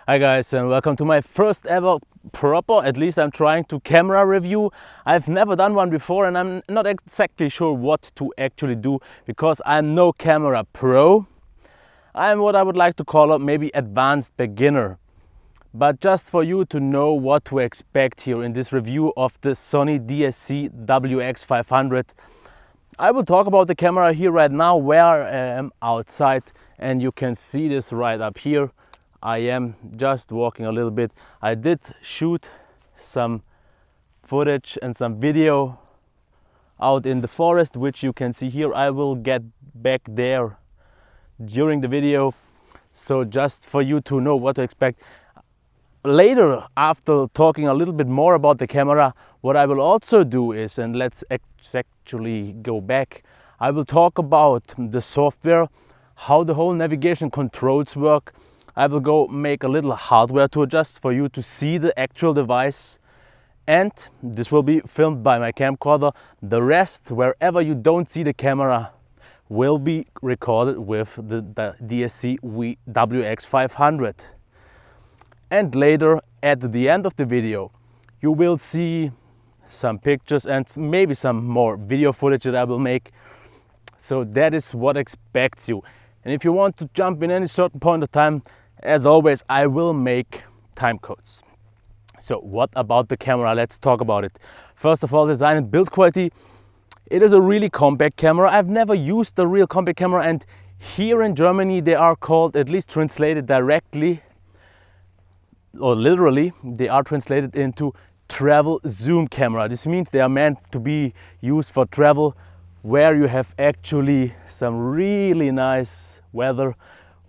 Hi guys, and welcome to my first ever proper, at least I'm trying to, camera review. I've never done one before and I'm not exactly sure what to actually do because I'm no camera pro. I'm what I would like to call a maybe advanced beginner. But just for you to know what to expect here in this review of the Sony DSC-WX500, I will talk about the camera here right now where I am outside, and you can see this right up here. I am just walking a little bit. I did shoot some footage and some video out in the forest, which you can see here. I will get back there during the video, so just for you to know what to expect. Later, after talking a little bit more about the camera, what I will also do is, and let's actually go back, I will talk about the software, how the whole navigation controls work. I will go make a little hardware tour just for you to see the actual device, and this will be filmed by my camcorder. The rest, wherever you don't see the camera, will be recorded with the DSC-WX500. And later, at the end of the video, you will see some pictures and maybe some more video footage that I will make. So that is what expects you. And if you want to jump in any certain point of time, as always, I will make time codes. So what about the camera? Let's talk about it. First of all, design and build quality. It is a really compact camera. I've never used a real compact camera, and here in Germany they are called, at least translated directly, or literally, they are translated into travel zoom camera. This means they are meant to be used for travel where you have actually some really nice weather,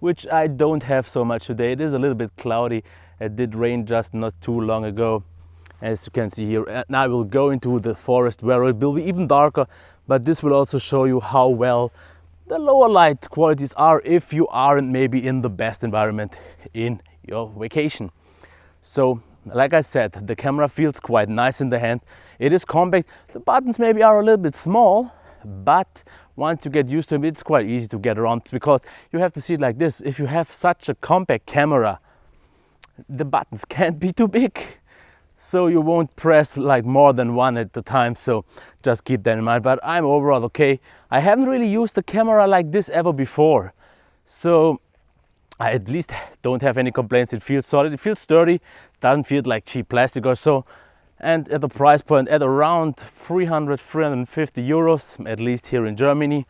which I don't have so much today. It is a little bit cloudy. It did rain just not too long ago, as you can see here. And I will go into the forest where it will be even darker, but this will also show you how well the lower light qualities are if you aren't maybe in the best environment in your vacation. So, like I said, the camera feels quite nice in the hand. It is compact. The buttons maybe are a little bit small, but once you get used to it, it's quite easy to get around, because you have to see it like this. If you have such a compact camera, the buttons can't be too big, so you won't press like more than one at a time. So just keep that in mind. But I'm overall okay. I haven't really used a camera like this ever before, so I at least don't have any complaints. It feels solid, it feels sturdy, doesn't feel like cheap plastic or so. And at the price point at around 350 euros, at least here in Germany,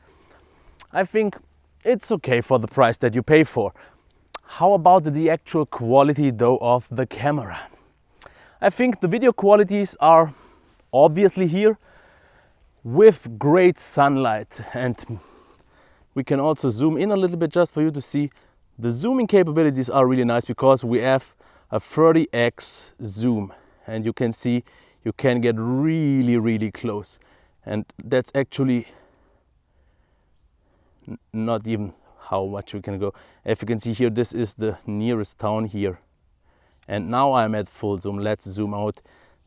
I think it's okay for the price that you pay for. How about the actual quality though of the camera? I think the video qualities are obviously here with great sunlight, and we can also zoom in a little bit just for you to see. The zooming capabilities are really nice because we have a 30x zoom, and you can see you can get really close, and that's actually not even how much we can go. If you can see here, this is the nearest town here, and now I'm at full zoom. Let's zoom out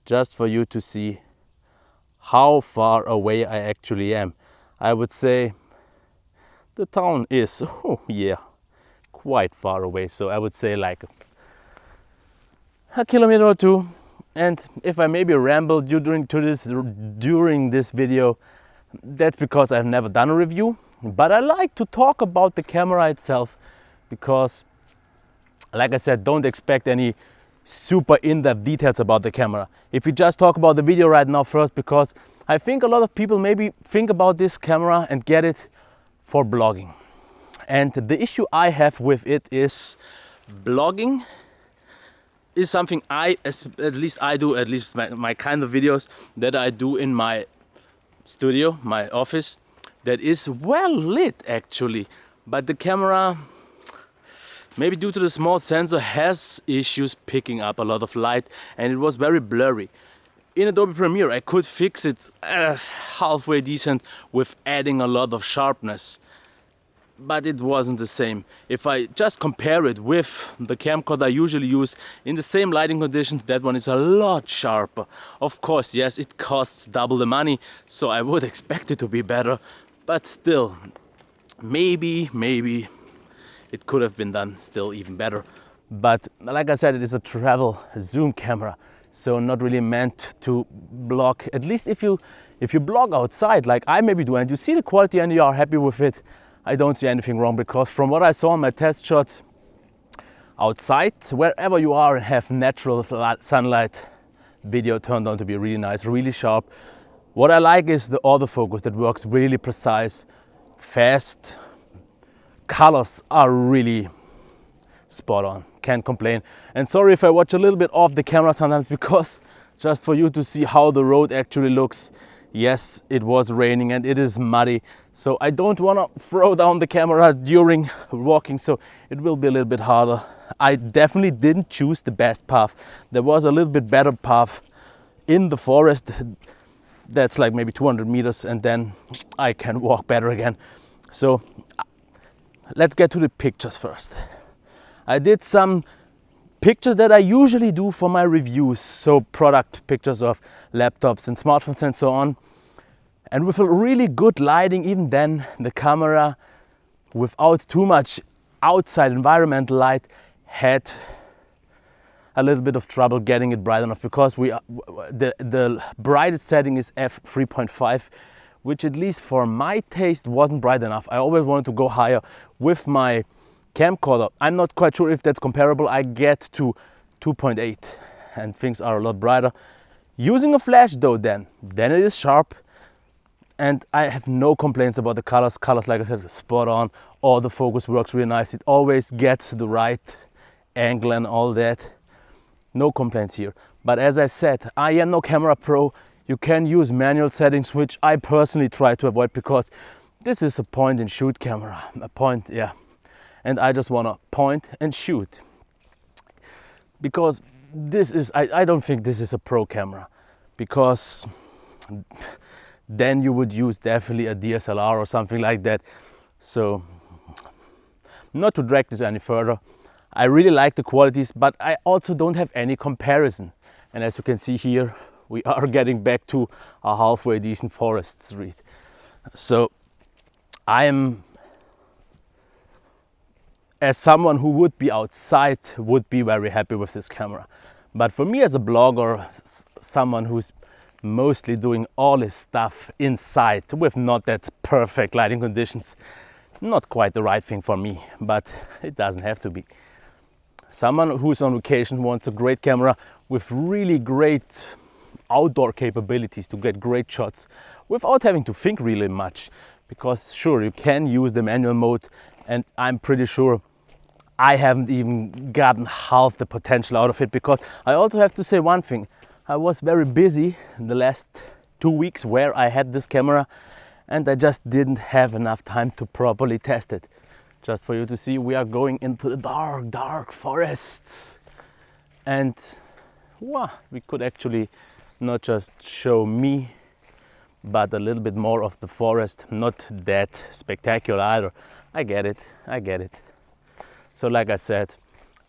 just for you to see how far away I actually am. I would say the town is, oh yeah, quite far away. So I would say like a kilometer or two. And if I maybe ramble during this video, that's because I've never done a review. But I like to talk about the camera itself because, like I said, don't expect any super in-depth details about the camera. If we just talk about the video right now first, because I think a lot of people maybe think about this camera and get it for blogging. And the issue I have with it is blogging is something at least my kind of videos that I do in my studio, my office, that is well lit actually. But the camera, maybe due to the small sensor, has issues picking up a lot of light, and it was very blurry. In Adobe Premiere I could fix it halfway decent with adding a lot of sharpness, but it wasn't the same. If I just compare it with the camcorder I usually use in the same lighting conditions, that one is a lot sharper. Of course, yes, it costs double the money, so I would expect it to be better, but still, maybe it could have been done still even better. But like I said, it is a travel zoom camera, so not really meant to block. At least if you blog outside like I maybe do and you see the quality and you are happy with it, I don't see anything wrong, because from what I saw in my test shots outside, wherever you are and have natural sunlight, video turned out to be really nice, really sharp. What I like is the autofocus that works really precise, fast. Colors are really spot on, can't complain. And sorry if I watch a little bit off the camera sometimes, because just for you to see how the road actually looks. Yes, it was raining and it is muddy, so I don't want to throw down the camera during walking, so it will be a little bit harder. I definitely didn't choose the best path. There was a little bit better path in the forest that's like maybe 200 meters, and then I can walk better again. So let's get to the pictures first. I did some pictures that I usually do for my reviews, so product pictures of laptops and smartphones and so on. And with a really good lighting, even then, the camera, without too much outside environmental light, had a little bit of trouble getting it bright enough, because the brightest setting is f3.5, which at least for my taste wasn't bright enough. I always wanted to go higher with my camcorder. I'm not quite sure if that's comparable. I get to 2.8 and things are a lot brighter. Using a flash though, then it is sharp, and I have no complaints about the colors. Colors, like I said, spot on. All the focus works really nice. It always gets the right angle and all that. No complaints here. But as I said, I am no camera pro. You can use manual settings, which I personally try to avoid, because this is a point and shoot camera. And I just want to point and shoot, because this is, I don't think this is a pro camera, because then you would use definitely a DSLR or something like that. So not to drag this any further, I really like the qualities, but I also don't have any comparison. And as you can see here, we are getting back to a halfway decent forest street. So I am, as someone who would be outside, would be very happy with this camera. But for me as a blogger, someone who's mostly doing all his stuff inside with not that perfect lighting conditions, not quite the right thing for me, but it doesn't have to be. Someone who's on vacation wants a great camera with really great outdoor capabilities to get great shots without having to think really much, because sure, you can use the manual mode, and I'm pretty sure I haven't even gotten half the potential out of it, because I also have to say one thing. I was very busy the last 2 weeks where I had this camera, and I just didn't have enough time to properly test it. Just for you to see, we are going into the dark forests, and wow, we could actually not just show me, but a little bit more of the forest. Not that spectacular either. I get it. So like I said,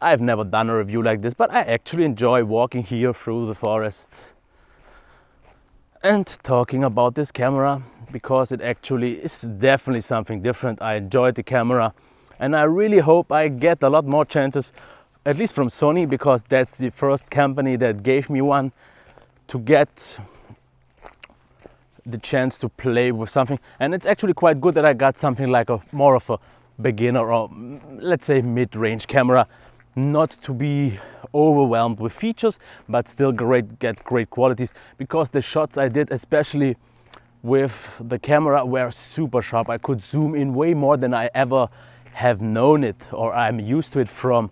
I've never done a review like this, but I actually enjoy walking here through the forest and talking about this camera, because it actually is definitely something different. I enjoyed the camera, and I really hope I get a lot more chances, at least from Sony, because that's the first company that gave me one, to get the chance to play with something. And it's actually quite good that I got something like a more of a beginner, or let's say mid-range camera, not to be overwhelmed with features, but still get great qualities, because the shots I did, especially with the camera, were super sharp. I could zoom in way more than I ever have known it, or I'm used to it from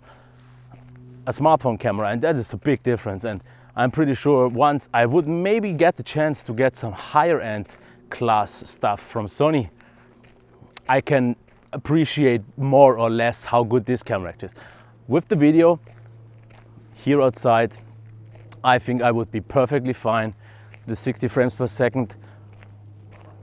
a smartphone camera, and that is a big difference. And I'm pretty sure once I would maybe get the chance to get some higher end class stuff from Sony, I can appreciate more or less how good this camera actually is. With the video here outside, I think I would be perfectly fine. The 60 frames per second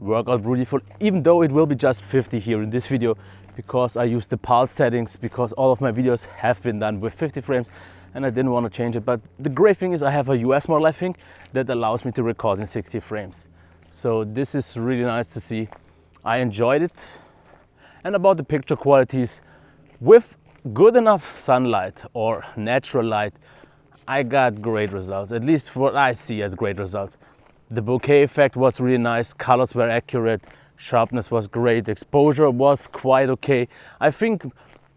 work out beautiful, even though it will be just 50 here in this video, because I use the pulse settings, because all of my videos have been done with 50 frames and I didn't want to change it. But the great thing is I have a US model, I think, that allows me to record in 60 frames. So this is really nice to see. I enjoyed it. And about the picture qualities, with good enough sunlight or natural light, I got great results, at least what I see as great results. The bokeh effect was really nice, colors were accurate, sharpness was great, exposure was quite okay. I think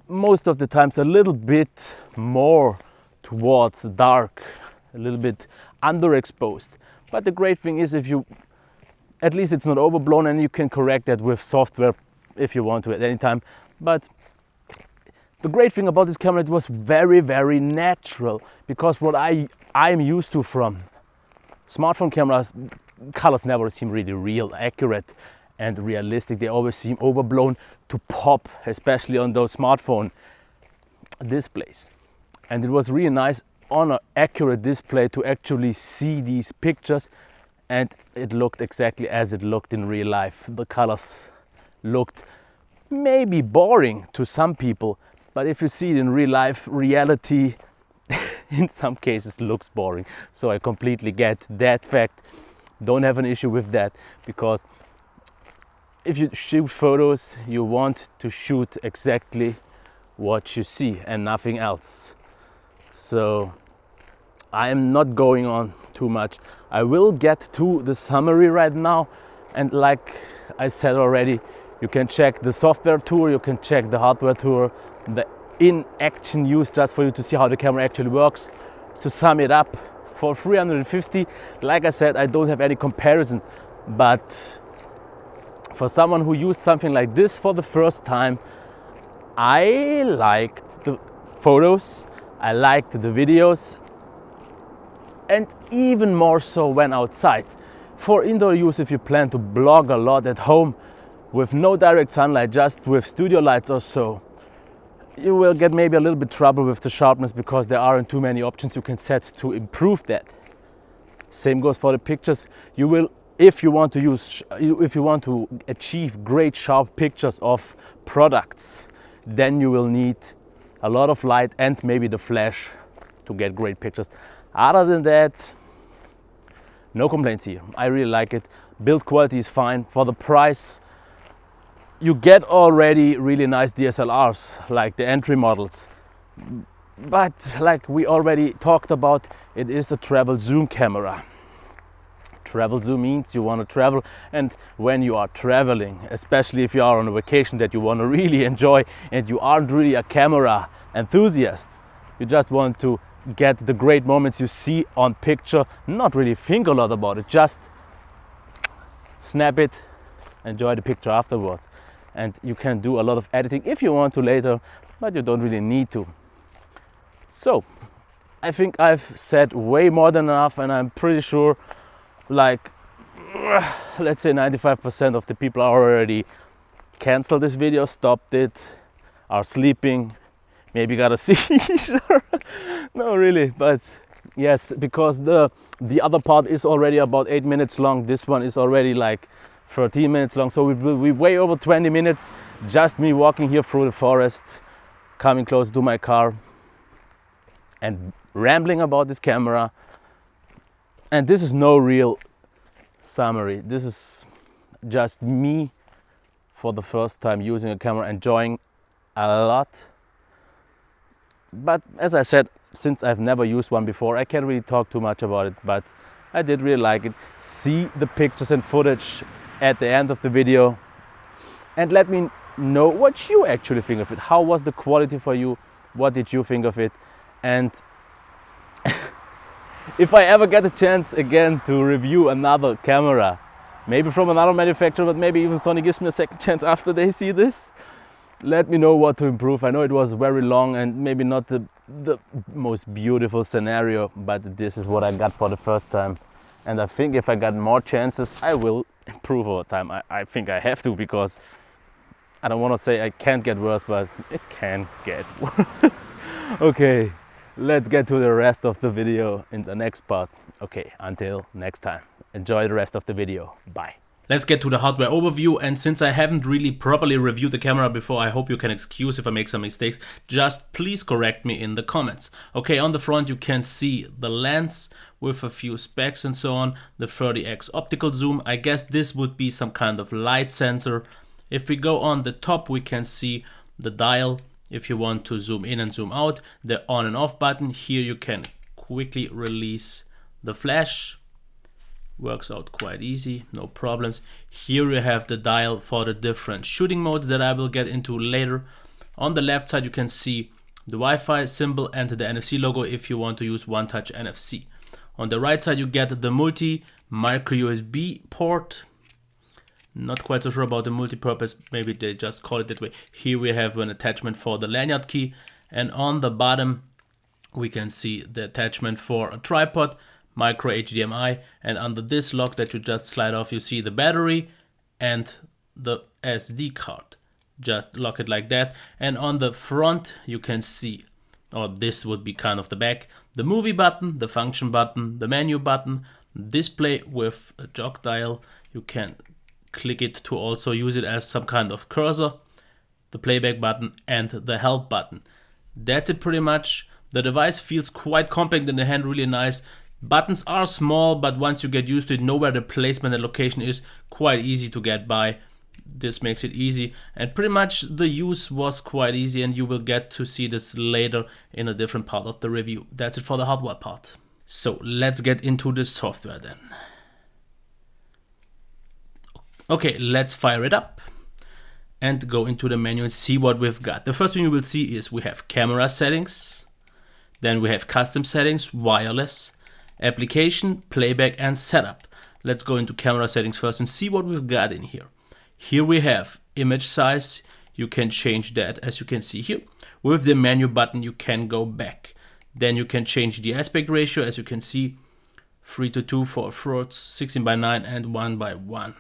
most of the times a little bit more towards dark, a little bit underexposed. But the great thing is, if you, at least it's not overblown, and you can correct that with software if you want to at any time. But the great thing about this camera, it was very, very natural, because what I'm used to from smartphone cameras, colors never seem really real, accurate and realistic. They always seem overblown to pop, especially on those smartphone displays. And it was really nice on an accurate display to actually see these pictures, and it looked exactly as it looked in real life. The colors looked maybe boring to some people, but if you see it in real life, reality in some cases looks boring. So I completely get that fact. Don't have an issue with that, because if you shoot photos, you want to shoot exactly what you see and nothing else. So I am not going on too much. I will get to the summary right now, and like I said already, you can check the software tour, you can check the hardware tour, the in-action use, just for you to see how the camera actually works. To sum it up, for 350, like I said, I don't have any comparison, but for someone who used something like this for the first time, I liked the photos, I liked the videos, and even more so when outside. For indoor use, if you plan to blog a lot at home with no direct sunlight, just with studio lights or so, you will get maybe a little bit trouble with the sharpness, because there aren't too many options you can set to improve that. Same goes for the pictures. You will, if you want to achieve great sharp pictures of products, then you will need a lot of light and maybe the flash to get great pictures. Other than that, no complaints here. I really like it. Build quality is fine. For the price, you get already really nice DSLRs like the entry models. But like we already talked about, it is a travel zoom camera. Travel zoom means you want to travel, and when you are traveling, especially if you are on a vacation that you want to really enjoy and you aren't really a camera enthusiast, you just want to get the great moments you see on picture, not really think a lot about it, just snap it, enjoy the picture afterwards. And you can do a lot of editing if you want to later, but you don't really need to. So I think I've said way more than enough, and I'm pretty sure, like, let's say 95% of the people already canceled this video, stopped it, are sleeping, maybe got a seizure. No, really, but yes, because the other part is already about 8 minutes long. This one is already like 13 minutes long, so we will be way over 20 minutes, just me walking here through the forest, coming close to my car and rambling about this camera. And this is no real summary, this is just me for the first time using a camera, enjoying a lot. But as I said, since I've never used one before, I can't really talk too much about it, but I did really like it. See the pictures and footage at the end of the video, and let me know what you actually think of it. How was the quality for you? What did you think of it? And if I ever get a chance again to review another camera, maybe from another manufacturer, but maybe even Sony gives me a second chance after they see this, let me know what to improve. I know it was very long and maybe not the most beautiful scenario, but this is what I got for the first time. And I think if I got more chances, I will improve over time. I think I have to, because I don't want to say I can't get worse, but it can get worse. Okay, let's get to the rest of the video in the next part. Okay, until next time, enjoy the rest of the video. Bye. Let's get to the hardware overview, and since I haven't really properly reviewed the camera before, I hope you can excuse if I make some mistakes. Just please correct me in the comments. Okay, on the front you can see the lens with a few specs and so on, the 30x optical zoom. I guess this would be some kind of light sensor. If we go on the top, we can see the dial If you want to zoom in and zoom out, the on and off button. Here you can quickly release the flash. Works out quite easy, no problems. Here you have the dial for the different shooting modes that I will get into later. On the left side you can see the Wi-Fi symbol and the NFC logo if you want to use one-touch NFC. On the right side you get the multi micro USB port. Not quite so sure about the multi-purpose, maybe they just call it that way. Here we have an attachment for the lanyard key, and on the bottom we can see the attachment for a tripod, micro HDMI, and under this lock that you just slide off you see the battery and the SD card. Just lock it like that, and on the front you can see, or this would be kind of the back, the movie button, the function button, the menu button, display with a jog dial. You can click it to also use it as some kind of cursor, the playback button and the help button. That's it pretty much. The device feels quite compact in the hand, really nice. Buttons are small, but once you get used to it, know where the placement and location is, quite easy to get by. This makes it easy, and pretty much the use was quite easy, and you will get to see this later in a different part of the review. That's it for the hardware part. So let's get into the software then. Okay, let's fire it up and go into the menu and see what we've got. The first thing you will see is we have camera settings, then we have custom settings, wireless, application, playback and setup. Let's go into camera settings first and see what we've got in here. Here we have image size. You can change that, as you can see here. With the menu button you can go back. Then you can change the aspect ratio, as you can see, 3:2 for thirds, 16:9 and 1:1.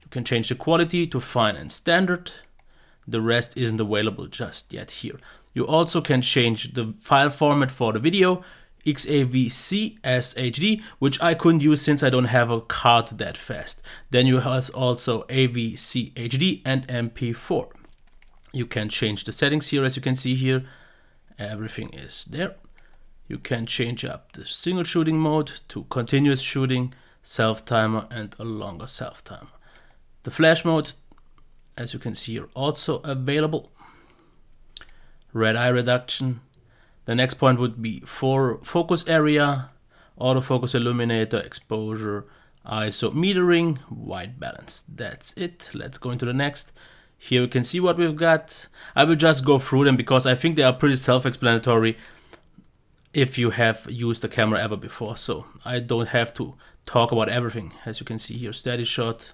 You can change the quality to fine and standard. The rest isn't available just yet here. You also can change the file format for the video, XAVC as HD, which I couldn't use since I don't have a card that fast. Then you have also AVC HD and MP4. You can change the settings here, as you can see here. Everything is there. You can change up the single shooting mode to continuous shooting, self-timer and a longer self-timer. The flash mode, as you can see here, also available. Red eye reduction. The next point would be for focus area, autofocus illuminator, exposure, ISO metering, white balance. That's it. Let's go into the next. Here you can see what we've got. I will just go through them because I think they are pretty self-explanatory if you have used the camera ever before. So I don't have to talk about everything. As you can see here, steady shot,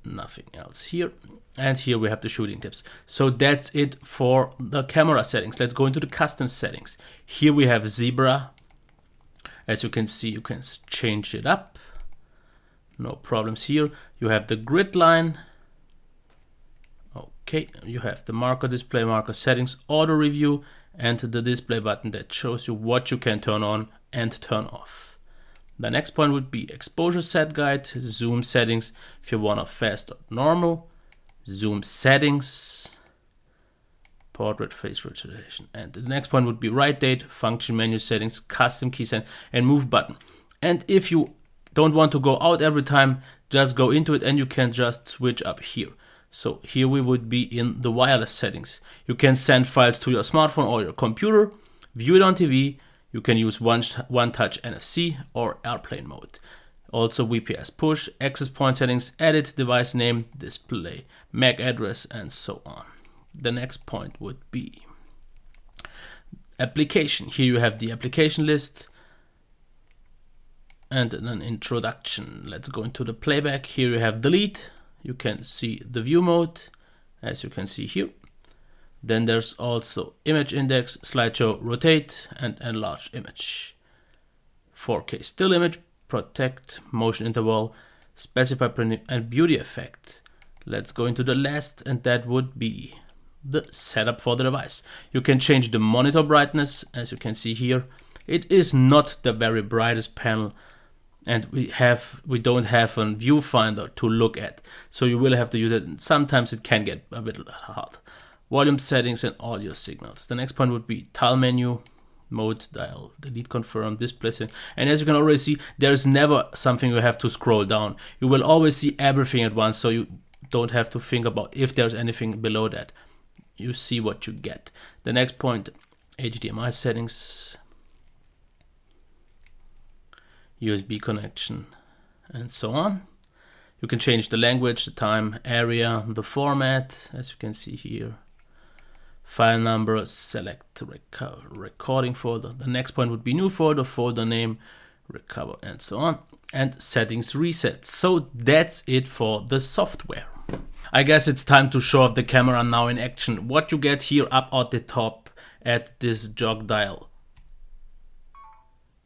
nothing else here. And here we have the shooting tips. So that's it for the camera settings. Let's go into the custom settings. Here we have zebra. As you can see, you can change it up. No problems here. You have the grid line. Okay, you have the marker display, marker settings, auto review, and the display button that shows you what you can turn on and turn off. The next point would be exposure set guide, zoom settings if you want a fast or normal, zoom settings, portrait face rotation. And the next point would be write date, function menu settings, custom key set, and move button. And if you don't want to go out every time, just go into it and you can just switch up here. So here we would be in the wireless settings. You can send files to your smartphone or your computer, view it on TV. You can use one-touch NFC or airplane mode. Also VPS push, access point settings, edit device name, display, MAC address, and so on. The next point would be application. Here you have the application list and an introduction. Let's go into the playback. Here you have delete. You can see the view mode, as you can see here. Then there's also image index, slideshow, rotate, and enlarge image. 4K still image, protect, motion interval, specify printing, and beauty effect. Let's go into the last, and that would be the setup for the device. You can change the monitor brightness, as you can see here. It is not the very brightest panel, and we don't have a viewfinder to look at, so you will have to use it. Sometimes it can get a bit hard. Volume settings and audio signals. The next point would be tile menu, mode, dial, delete, confirm, display setting. And as you can already see, there's never something you have to scroll down. You will always see everything at once, so you don't have to think about if there's anything below that. you see what you get. The next point, HDMI settings, USB connection, and so on. You can change the language, the time, area, the format, as you can see here. File number, select recording folder. The next point would be new folder, folder name, recover, and so on. And settings reset. So that's it for the software. I guess it's time to show off the camera now in action. What you get here up at the top at this jog dial.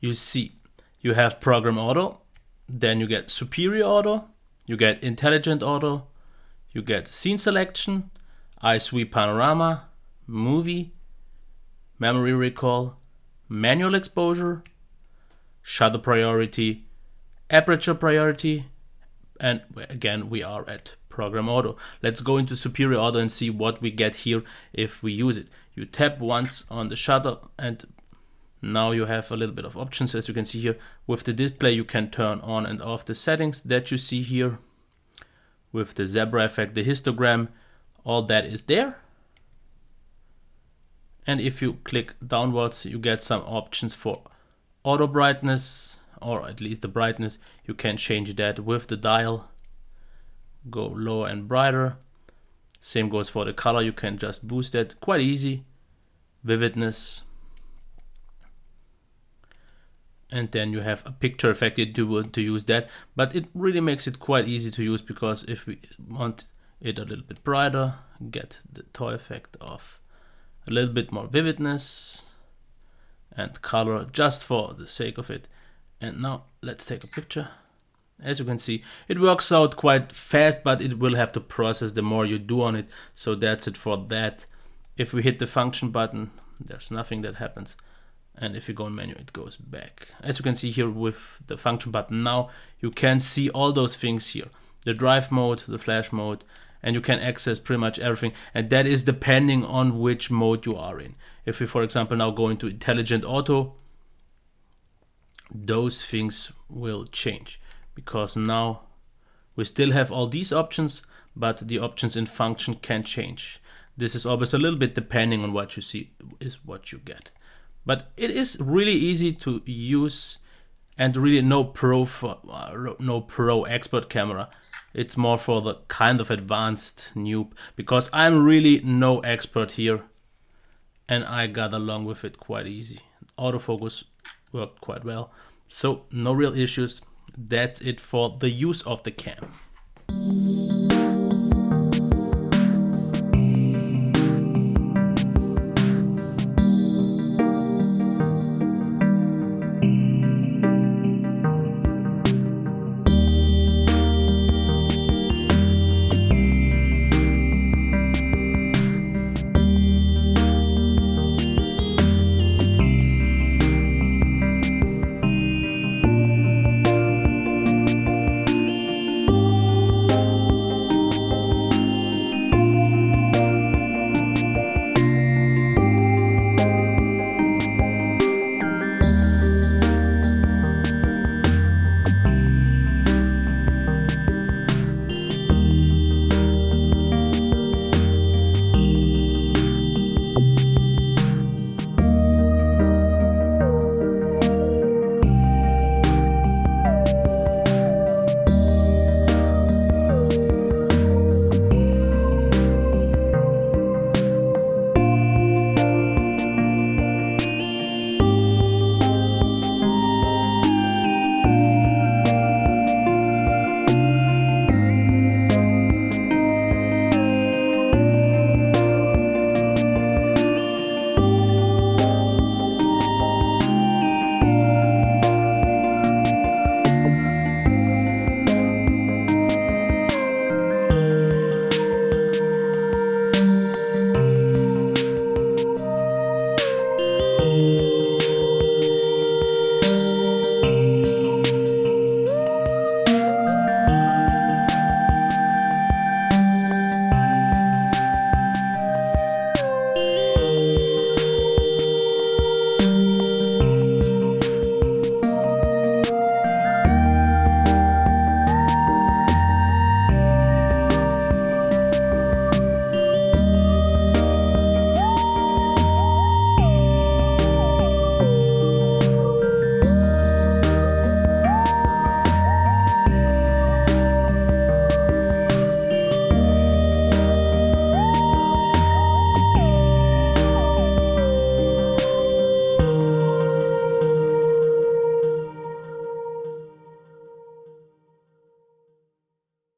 You see, you have program auto, then you get superior auto, you get intelligent auto, you get scene selection, eye sweep panorama, movie, memory recall, manual exposure, shutter priority, aperture priority, and again we are at program auto. Let's go into superior auto and see what we get here if we use it. You tap once on the shutter and now you have a little bit of options. As you can see here with the display, you can turn on and off the settings that you see here. With the zebra effect, the histogram, all that is there. And if you click downwards, you get some options for auto brightness, or at least the brightness. You can change that with the dial. Go lower and brighter. Same goes for the color. You can just boost that. Quite easy. Vividness. And then you have a picture effect if you want to use that, but it really makes it quite easy to use, because if we want it a little bit brighter, get the toy effect of a little bit more vividness and color just for the sake of it. And now let's take a picture. As you can see, it works out quite fast, but it will have to process the more you do on it. So that's it for that. If we hit the function button, there's nothing that happens. And if you go in menu, it goes back. As you can see here with the function button now, you can see all those things here. The drive mode, the flash mode, and you can access pretty much everything. And that is depending on which mode you are in. If we, for example, now go into intelligent auto, those things will change, because now we still have all these options, but the options in function can change. This is always a little bit depending on what you see is what you get. But it is really easy to use, and really no pro expert camera. It's more for the kind of advanced noob, because I'm really no expert here and I got along with it quite easy. Autofocus worked quite well, so no real issues. That's it for the use of the cam.